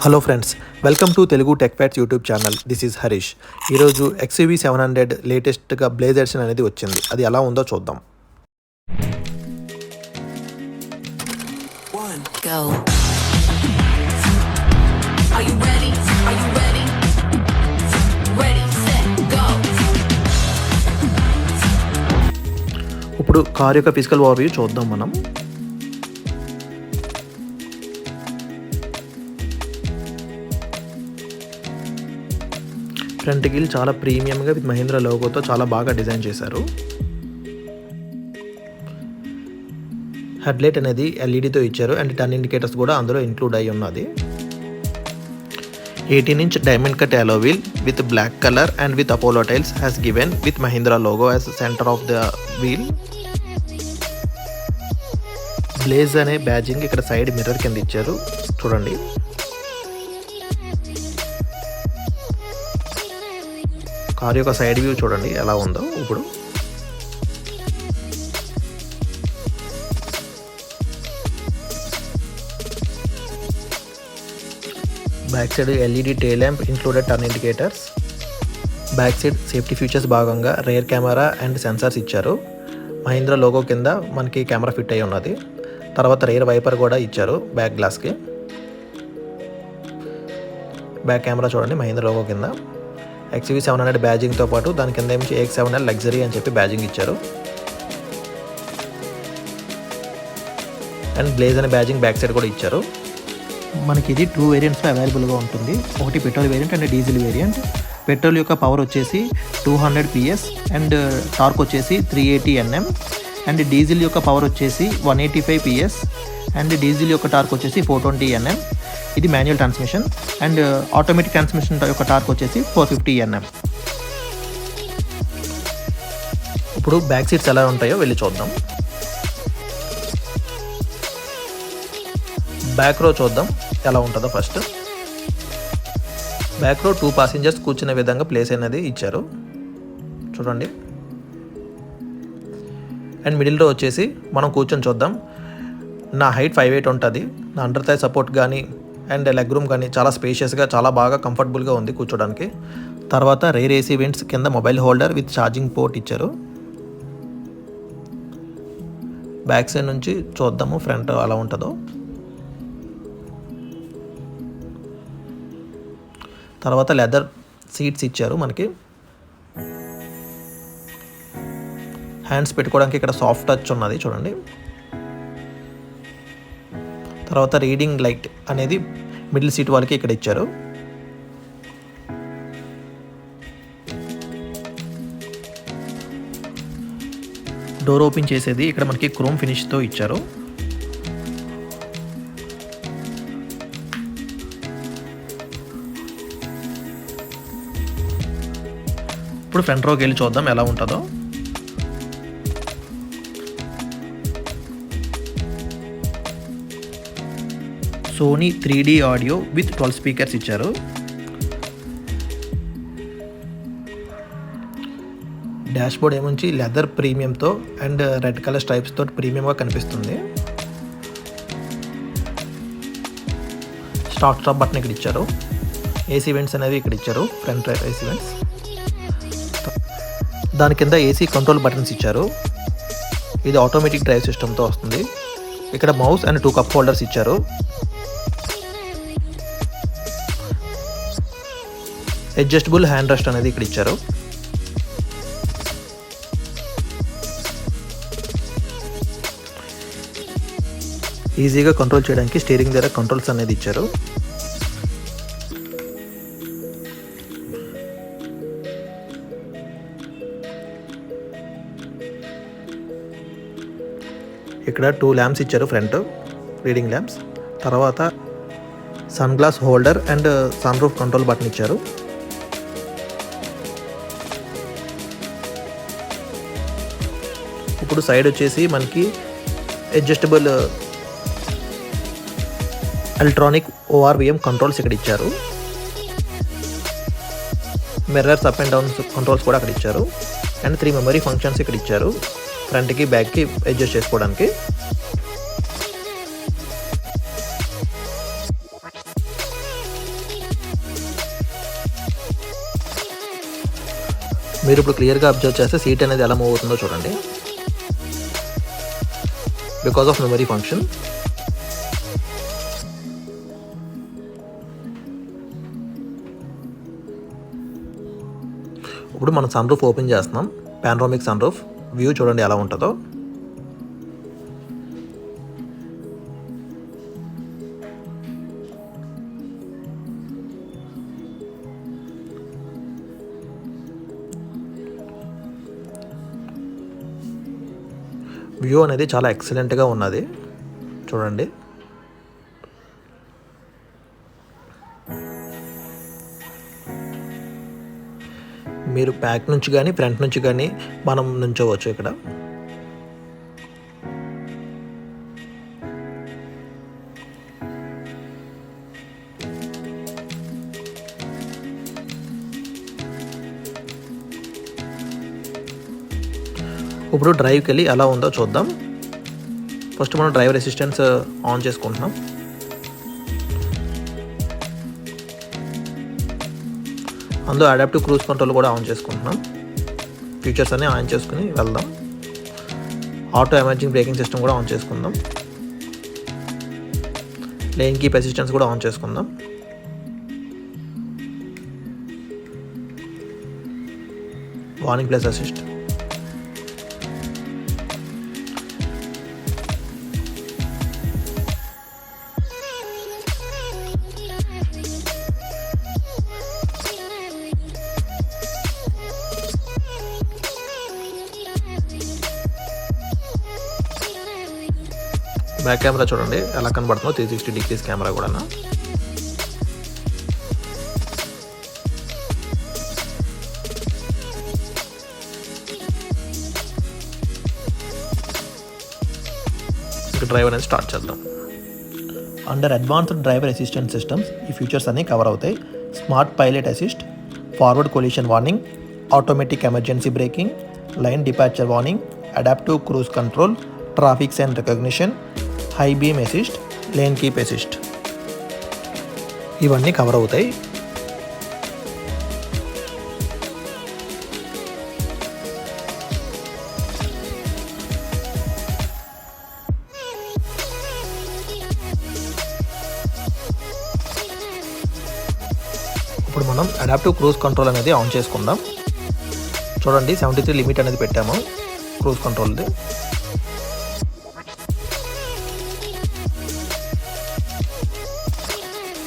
Hello friends, welcome to Telugu tech facts YouTube channel. This is Harish. ఈరోజు XUV 700 లేటెస్ట్గా blaze edition అనేది వచ్చింది. అది ఎలా ఉందో చూద్దాం. ఇప్పుడు కార్ యొక్క ఫిజికల్ ఓవర్వ్యూ చూద్దాం మనం. ఫ్రంట్ గిల్ చాలా ప్రీమియంగా విత్ మహీంద్రా లోగోతో చాలా బాగా డిజైన్ చేశారు. హెడ్లైట్ అనేది ఎల్ఈడితో ఇచ్చారు అండ్ టర్న్ ఇండికేటర్స్ కూడా అందులో ఇంక్లూడ్ అయి ఉన్నది. 18-inch diamond cut alloy wheel with black color and with Apollo tiles has given with Mahindra logo as center of the wheel. Blaze అనే బ్యాజింగ్ ఇక్కడ సైడ్ మిర్రర్ కింద ఇచ్చారు, చూడండి. కార్ యొక్క సైడ్ వ్యూ చూడండి ఎలా ఉందో. ఇప్పుడు back side LED tail lamp included turn indicators. Back side safety features భాగంగా రేర్ కెమెరా అండ్ సెన్సార్స్ ఇచ్చారు. మహీంద్రా లోగో కింద మనకి కెమెరా ఫిట్ అయి ఉన్నది. తర్వాత రేర్ వైపర్ కూడా ఇచ్చారు బ్యాక్ గ్లాస్కి. బ్యాక్ కెమెరా చూడండి మహీంద్రా లోగో కింద. XUV 700 బ్యాజింగ్తో పాటు దాని కింద ఏమించి AX7L లగ్జరీ అని చెప్పి బ్యాజింగ్ ఇచ్చారు. అండ్ బ్లేజ్ అనే బ్యాజింగ్ బ్యాక్ సైడ్ కూడా ఇచ్చారు. మనకి ఇది 2 వేరియంట్స్లో అవైలబుల్గా ఉంటుంది. ఒకటి petrol variant and diesel variant. Petrol యొక్క పవర్ వచ్చేసి 200 PS అండ్ టార్క్ వచ్చేసి 380 Nm. అండ్ డీజిల్ యొక్క పవర్ వచ్చేసి 185 PS అండ్ డీజిల్ యొక్క టార్క్ వచ్చేసి 420 Nm. ఇది manual transmission. And automatic transmission యొక్క టార్క్ వచ్చేసి 450 Nm. ఇప్పుడు బ్యాక్ సీట్స్ ఎలా ఉంటాయో వెళ్ళి చూద్దాం. బ్యాక్ రో చూద్దాం ఎలా ఉంటుందో. ఫస్ట్ బ్యాక్ రో 2 passengers కూర్చునే విధంగా ప్లేస్ అనేది ఇచ్చారు, చూడండి. అండ్ మిడిల్ రో వచ్చేసి మనం కూర్చొని చూద్దాం. నా హైట్ 5'8" ఉంటుంది. నా అండర్ థై సపోర్ట్ కానీ అండ్ లెగ్ రూమ్ కానీ చాలా స్పేషియస్గా చాలా బాగా కంఫర్టబుల్గా ఉంది కూర్చోడానికి. తర్వాత రేర్ AC వెంట్స్ కింద mobile holder with charging port ఇచ్చారు. బ్యాక్ సైడ్ నుంచి చూద్దాము ఫ్రంట్ ఎలా ఉంటుందో. తర్వాత లెదర్ సీట్స్ ఇచ్చారు మనకి. హ్యాండ్స్ పెట్టుకోవడానికి ఇక్కడ సాఫ్ట్ టచ్ ఉన్నది, చూడండి. తర్వాత రీడింగ్ లైట్ అనేది మిడిల్ సీట్ వాళ్ళకి ఇక్కడ ఇచ్చారు. డోర్ ఓపెన్ చేసేది ఇక్కడ మనకి క్రోమ్ ఫినిష్తో ఇచ్చారు. ఇప్పుడు ఫ్రంట్ రోకి వెళ్ళి చూద్దాం ఎలా ఉంటుందో. Sony 3D audio with 12 speakers ఇచ్చారు. డాష్ బోర్డ్ ఏముంచి లెదర్ ప్రీమియంతో అండ్ రెడ్ కలర్ స్ట్రైప్స్తో ప్రీమియంగా కనిపిస్తుంది. స్టాప్ బటన్ ఇక్కడ ఇచ్చారు. AC వెంట్స్ అనేవి ఇక్కడ ఇచ్చారు, ఫ్రంట్ AC వెంట్స్. దాని కింద AC కంట్రోల్ బటన్స్ ఇచ్చారు. ఇది ఆటోమేటిక్ డ్రైవ్ సిస్టమ్తో వస్తుంది. ఇక్కడ మౌస్ అండ్ 2 కప్ హోల్డర్స్ ఇచ్చారు. అడ్జస్టబుల్ హ్యాండ్ రెస్ట్ అనేది ఇక్కడ ఇచ్చారు. ఈజీగా కంట్రోల్ చేయడానికి స్టీరింగ్ దగ్గర కంట్రోల్స్ అనేది ఇచ్చారు. ఇక్కడ 2 ల్యాంప్స్ ఇచ్చారు, ఫ్రంట్ రీడింగ్ ల్యాంప్స్. తర్వాత sunglass holder and sunroof control button ఇచ్చారు. ఇప్పుడు సైడ్ వచ్చేసి మనకి అడ్జస్టబుల్ ఎలక్ట్రానిక్ ORVM కంట్రోల్స్ ఇక్కడ ఇచ్చారు. Mirrors up and down controls కూడా అక్కడ ఇచ్చారు. అండ్ 3 మెమరీ ఫంక్షన్స్ ఇక్కడ ఇచ్చారు, ఫ్రంట్కి బ్యాక్కి అడ్జస్ట్ చేసుకోవడానికి. మీరు ఇప్పుడు క్లియర్గా అబ్జర్వ్ చేస్తే సీట్ అనేది ఎలా మూవ్ అవుతుందో చూడండి. Because of memory function. ఇప్పుడు మనం సన్ రూఫ్ ఓపెన్ చేస్తున్నాం. పానోరామిక్ సన్ రూఫ్ వ్యూ చూడండి ఎలా ఉంటుందో. వ్యూ అనేది చాలా ఎక్సలెంట్గా ఉన్నది చూడండి. మీరు బ్యాక్ నుంచి కానీ ఫ్రంట్ నుంచి కానీ మనం నుంచోవచ్చు ఇక్కడ. ఇప్పుడు డ్రైవ్కి వెళ్ళి ఎలా ఉందో చూద్దాం. ఫస్ట్ మనం డ్రైవర్ అసిస్టెన్స్ ఆన్ చేసుకుంటున్నాం. అందులో అడాప్టివ్ క్రూజ్ కంట్రోల్ కూడా ఆన్ చేసుకుంటున్నాం. ఫీచర్స్ అన్నీ ఆన్ చేసుకుని వెళ్దాం. ఆటో ఎమర్జింగ్ బ్రేకింగ్ సిస్టమ్ కూడా ఆన్ చేసుకుందాం. లేన్ కీప్ అసిస్టెన్స్ కూడా ఆన్ చేసుకుందాం. Warning plus assist. Back camera చూడండి ఎలా కనబడుతుందో, 360 డిగ్రీస్ కెమెరా కూడా. డ్రైవర్ అనేది స్టార్ట్ చేద్దాం. Under advanced driver assistant systems ఈ ఫీచర్స్ అన్నీ కవర్ అవుతాయి. Smart pilot assist, forward collision warning, automatic emergency breaking, line departure warning, adaptive cruise control, traffic sign recognition, high beam assist, lane keep assist, ఇవన్నీ cover అవుతాయి. ఇప్పుడు మనం adaptive cruise control అనేది on చేసుకుందాం. చూడండి 73 limit అనేది పెట్టాము క్రూజ్ కంట్రోల్ది.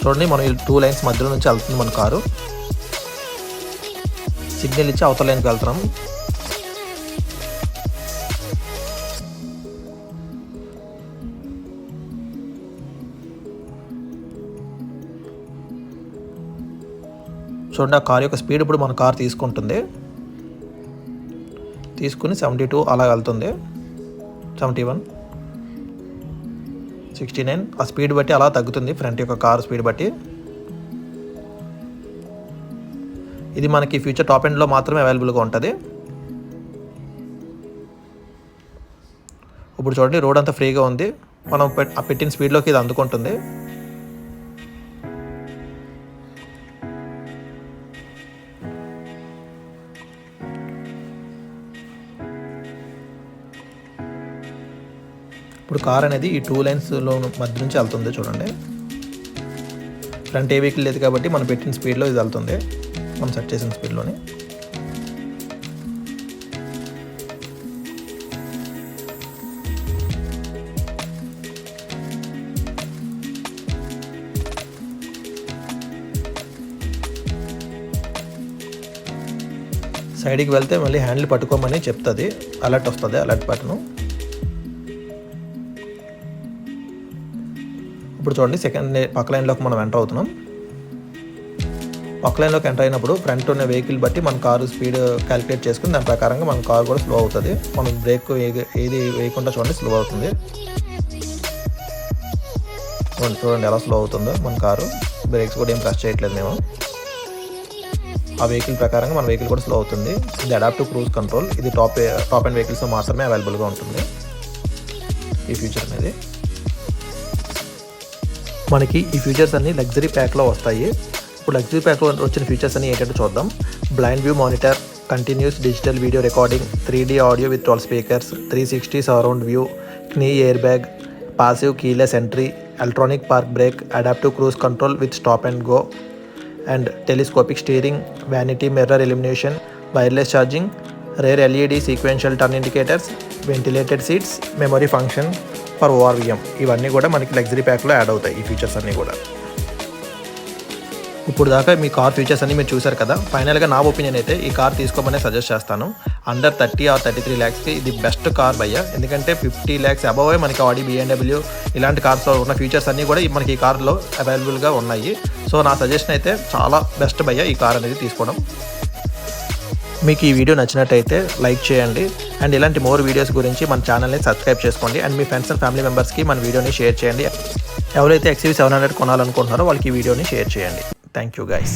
చూడండి మనం ఈ 2 లైన్స్ మధ్యలో నుంచి వెళ్తుంది మన కారు. సిగ్నల్ ఇచ్చి అవతల లైన్కి వెళ్తున్నాం. చూడండి ఆ కార్ యొక్క స్పీడ్ ఇప్పుడు మన కార్ తీసుకుంటుంది. తీసుకుని 72 అలా వెళ్తుంది. 71, 69 ఆ స్పీడ్ బట్టి అలా తగ్గుతుంది ఫ్రంట్ యొక్క కార్ స్పీడ్ బట్టి. ఇది మనకి ఫ్యూచర్ టాప్ ఎండ్లో మాత్రమే అవైలబుల్గా ఉంటుంది. ఇప్పుడు చూడండి రోడ్ అంతా ఫ్రీగా ఉంది. మనం పెట్టిన స్పీడ్లోకి ఇది అందుకుంటుంది. ఇప్పుడు కార్ అనేది ఈ 2 లైన్స్లో మధ్య నుంచి వెళ్తుంది చూడండి. ఫ్రంట్ ఏ వెహికల్ లేదు కాబట్టి మనం పెట్టిన స్పీడ్లో ఇది వెళ్తుంది, మనం సెట్ చేసిన స్పీడ్లోనే. సైడ్కి వెళ్తే మళ్ళీ హ్యాండిల్ పట్టుకోమని చెప్తుంది, అలర్ట్ వస్తుంది, అలర్ట్ బటను. ఇప్పుడు చూడండి సెకండ్ పక్క లైన్లోకి మనం ఎంటర్ అవుతున్నాం. పక్క లైన్లోకి ఎంటర్ అయినప్పుడు ఫ్రంట్ ఉన్న వెహికల్ బట్టి మన కారు స్పీడ్ క్యాలిక్యులేట్ చేసుకుని దాని ప్రకారంగా మన కారు కూడా స్లో అవుతుంది. మనం బ్రేక్ ఏది వేయకుండా చూడండి స్లో అవుతుంది. చూడండి ఎలా స్లో అవుతుందో మన కారు. బ్రేక్స్ కూడా ఏం ప్రెస్ చేయట్లేదు మేము. ఆ వెహికల్ ప్రకారంగా మన వెహికల్ కూడా స్లో అవుతుంది. ఇది అడాప్టివ్ క్రూజ్ కంట్రోల్. ఇది టాప్ అండ్ వెహికల్స్లో మాత్రమే అవైలబుల్గా ఉంటుంది ఈ ఫీచర్ అనేది. మనకి ఈ ఫీచర్స్ అన్నీ లగ్జరీ ప్యాక్లో వస్తాయి. ఇప్పుడు లగ్జరీ ప్యాక్లో వచ్చిన ఫీచర్స్ అన్నీ ఏంటంటే చూద్దాం. Blind view monitor, continuous digital video recording, 3D audio with 12 speakers, 360 surround view, knee air bag, passive keyless entry, electronic park break, adaptive cruise control with stop and go, and telescopic steering, vanity mirror illumination, wireless charging, rare LED sequential turn indicators, ventilated seats, memory function for ORVM. ఇవన్నీ కూడా మనకి luxury ప్యాక్లో add అవుతాయి ఈ features అన్నీ కూడా. ఇప్పుడు దాకా మీ car features అన్ని మీరు చూశారు కదా. ఫైనల్గా నా ఒపీనియన్ అయితే ఈ కార్ తీసుకోమని సజెస్ట్ చేస్తాను. అండర్ 30 or 33 lakhsకి ఇది బెస్ట్ కార్ భయ్య. ఎందుకంటే 50 lakhs అబవ్ మనకి ఆడి, BMW ఇలాంటి కార్స్లో ఉన్న ఫీచర్స్ అన్నీ కూడా మనకి ఈ కార్లో అవైలబుల్గా ఉన్నాయి. సో నా సజెషన్ అయితే చాలా బెస్ట్ భయ్య ఈ కార్ అనేది తీసుకోవడం. మీకు ఈ వీడియో నచ్చినట్టయితే లైక్ చేయండి అండ్ ఇలాంటి మోర్ వీడియోస్ గురించి మన ఛానల్ని సబ్స్క్రైబ్ చేసుకోండి and me friends and family మెంబర్స్కి మన వీడియోని షేర్ చేయండి. ఎవరైతే XUV 700 కొనాలనుకుంటున్నారో వాళ్ళకి ఈ వీడియోని షేర్ చేయండి. Thank you guys.